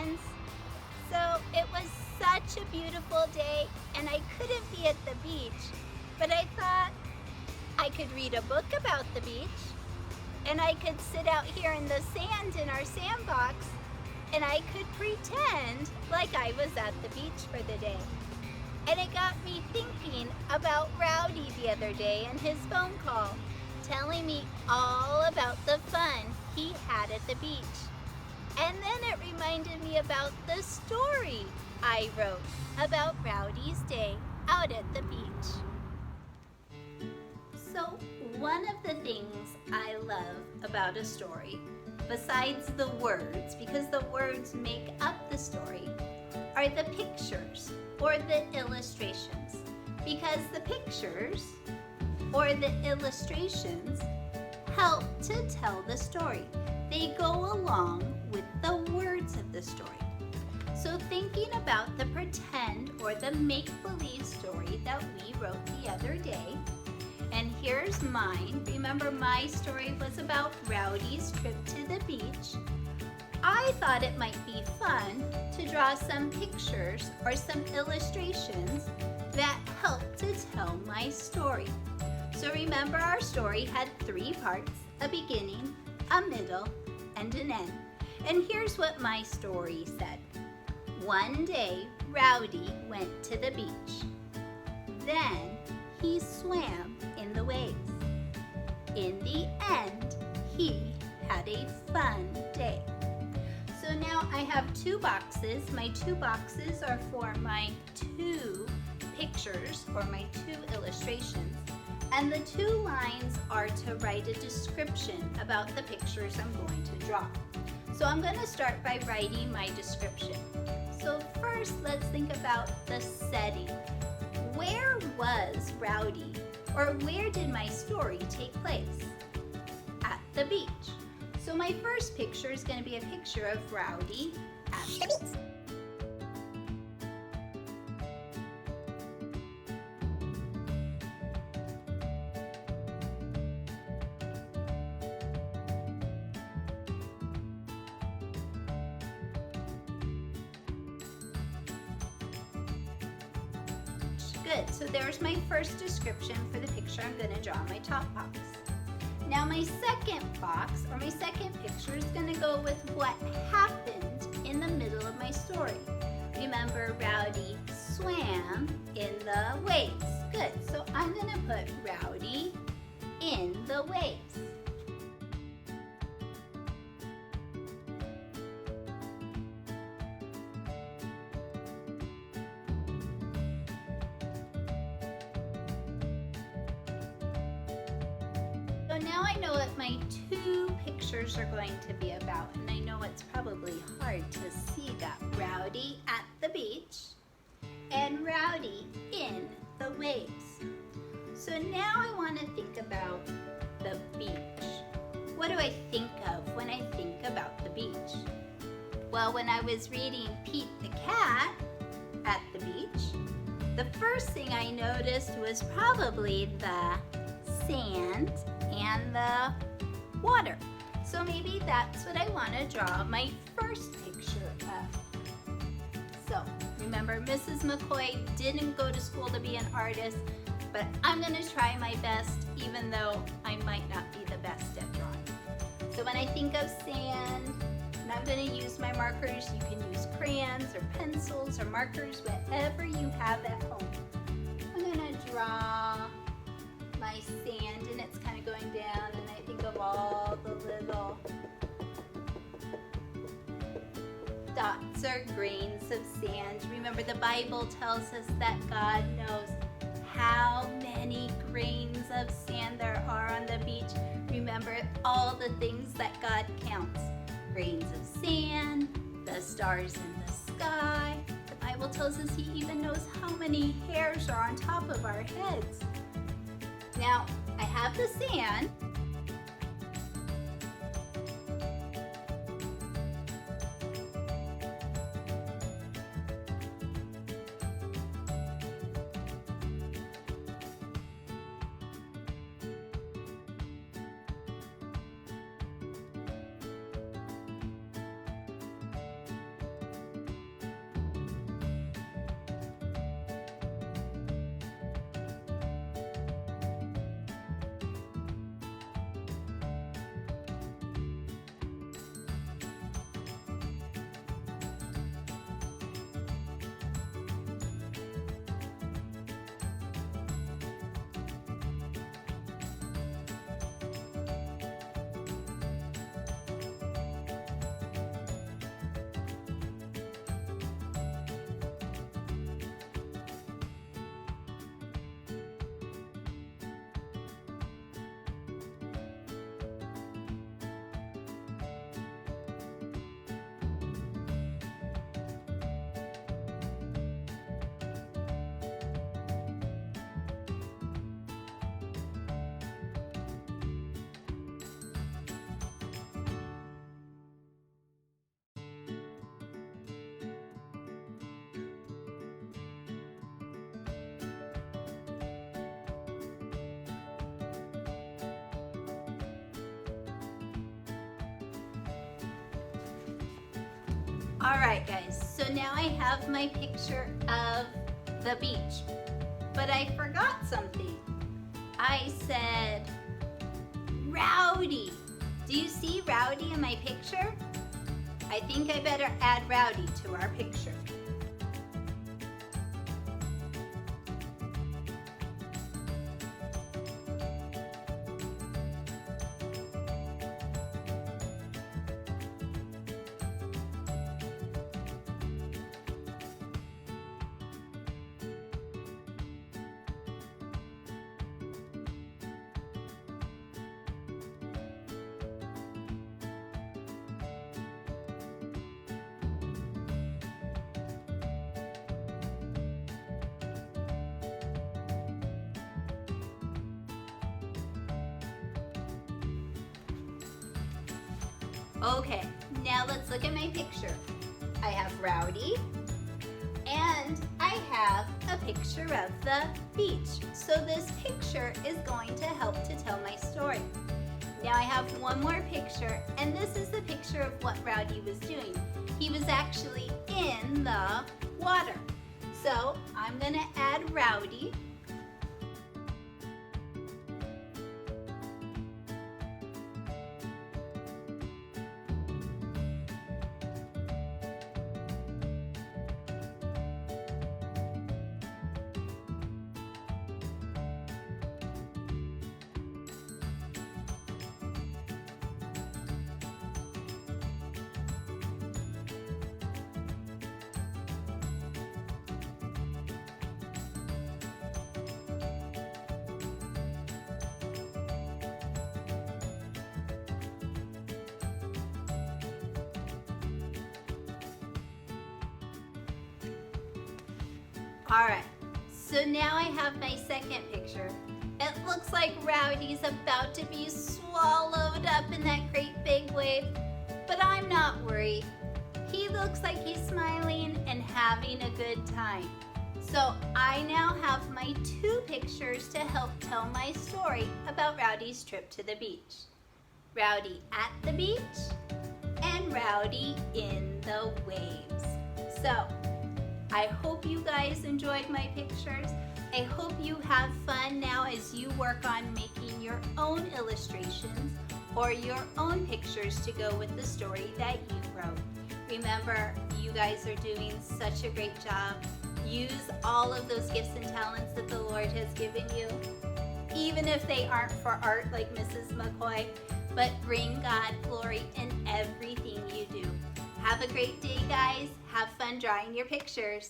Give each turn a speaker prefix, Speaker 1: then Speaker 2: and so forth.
Speaker 1: friends. So it was such a beautiful day and I couldn't be at the beach, but I thought I could read a book about the beach and I could sit out here in the sand in our sandbox and I could pretend like I was at the beach for the day. And it got me thinking about Rowdy the other day and his phone call, telling me all about the fun he had at the beach. And then it reminded me about the story I wrote about Rowdy's day out at the beach. So one of the things I love about a story, besides the words, because the words make up the story, are the pictures or the illustrations. Because the pictures or the illustrations help to tell the story. They go along with the words of the story. So thinking about the pretend or the make-believe story that we wrote the other day, and here's mine. Remember, my story was about Rowdy's trip to the beach. I thought it might be fun to draw some pictures or some illustrations that help to tell my story. So remember, our story had 3 parts, a beginning, a middle, and an end. And here's what my story said. One day, Rowdy went to the beach. Then he swam in the waves. In the end, he had a fun day. So now I have 2 boxes. My 2 boxes are for my 2 pictures or my 2 illustrations. And the 2 lines are to write a description about the pictures I'm going to draw. So I'm going to start by writing my description. So first, let's think about the setting. Where was Rowdy, or where did my story take place? At the beach. So my first picture is going to be a picture of Rowdy at the beach. Good, so there's my first description for the picture I'm going to draw on my top box. Now my second box, or my second picture, is going to go with what happened in the middle of my story. Remember, Rowdy swam in the waves. Good, so I'm going to put Rowdy in the waves. So now I know what my 2 pictures are going to be about, and I know it's probably hard to see that. Rowdy at the beach and Rowdy in the waves. So now I want to think about the beach. What do I think of when I think about the beach? Well, when I was reading Pete the Cat at the beach, the first thing I noticed was probably the sand and the water. So maybe that's what I want to draw my first picture of. So remember, Mrs. McCoy didn't go to school to be an artist, but I'm going to try my best even though I might not be the best at drawing. So when I think of sand, and I'm going to use my markers, you can use crayons or pencils or markers, whatever you have at home. I'm going to draw my sand, and it's kind of going down, and I think of all the little dots or grains of sand. Remember, the Bible tells us that God knows how many grains of sand there are on the beach. Remember all the things that God counts. Grains of sand, the stars in the sky. The Bible tells us He even knows how many hairs are on top of our heads. Now, I have the sand. Alright guys, so now I have my picture of the beach, but I forgot something. I said Rowdy. Do you see Rowdy in my picture? I think I better add Rowdy to our picture. Okay, now let's look at my picture. I have Rowdy, and I have a picture of the beach. So this picture is going to help to tell my story. Now I have one more picture, and this is the picture of what Rowdy was doing. He was actually in the water. So I'm gonna add Rowdy. Alright, so now I have my second picture. It looks like Rowdy's about to be swallowed up in that great big wave, but I'm not worried. He looks like he's smiling and having a good time. So I now have my two pictures to help tell my story about Rowdy's trip to the beach. Rowdy at the beach and Rowdy in the waves. So I hope you guys enjoyed my pictures. I hope you have fun now as you work on making your own illustrations or your own pictures to go with the story that you wrote. Remember, you guys are doing such a great job. Use all of those gifts and talents that the Lord has given you, even if they aren't for art like Mrs. McCoy, but bring God glory in everything you do. Have a great day, guys. Have fun drawing your pictures.